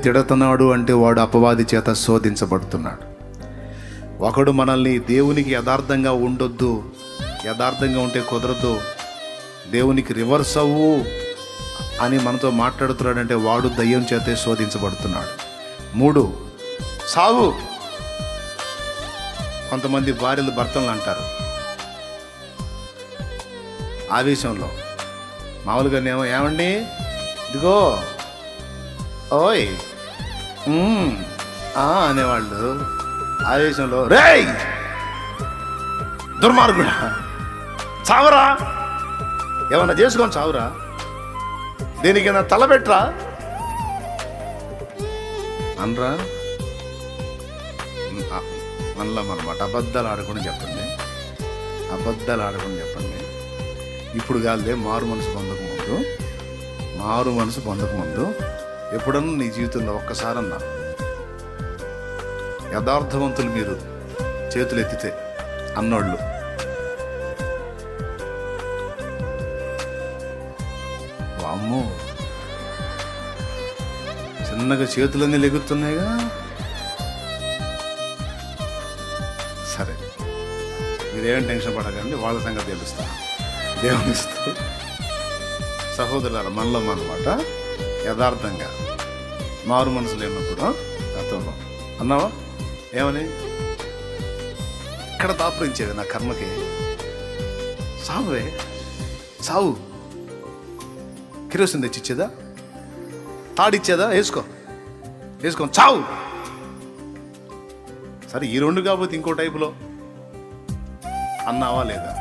తిడుతున్నాడు అంటే వాడు అపవాది చేత శోధించబడుతున్నాడు. ఒకడు మనల్ని దేవునికి యథార్థంగా ఉండొద్దు, యథార్థంగా ఉంటే కుదరదు, దేవునికి రివర్స్ అవ్వు అని మనతో మాట్లాడుతున్నాడంటే వాడు దయ్యం చేతే శోధించబడుతున్నాడు. 3, సావు. కొంతమంది భార్యలు భర్తలను అంటారు ఆవేశంలో. మామూలుగానేమో ఏమండి ఇదిగో ఓయ్ అనేవాళ్ళు ఆవేశంలో రేయ్ దుర్మార్గుడా చావరా, ఏమన్నా చేసుకొని చావురా, దేనికైనా తలబెట్టరా అనరా. అనమాట. అబద్ధాలు ఆడకుండా చెప్పండి, అబద్ధాలు ఆడకుండా చెప్పండి. ఇప్పుడు కాదులే, మారు మనసు పొందకముందు ఎప్పుడన్నా నీ జీవితంలో ఒక్కసారన్నా యథార్థవంతులు మీరు చేతులు ఎత్తితే అన్నోళ్ళు వామ్మో చిన్నగా చేతులన్నీ లెగుతున్నాయిగా. సరే మీరేం టెన్షన్ పడకండి, వాళ్ళ సంగతి తెలుస్తాను దేవునిస్తూ. సహోదరులారా, మనలో అన్నమాట యథార్థంగా మారు మనసు లేనప్పుడు గతంలో అన్నావా ఏమని ఇక్కడ దాపురించేది నా కర్మకి, సావే సావు, కిరోసిన్ తెచ్చిచ్చేదా, తాడిచ్చేదా, వేసుకో చావు. సరే ఈ 2 కాకపోతే ఇంకో టైపులో అన్నావా లేదా?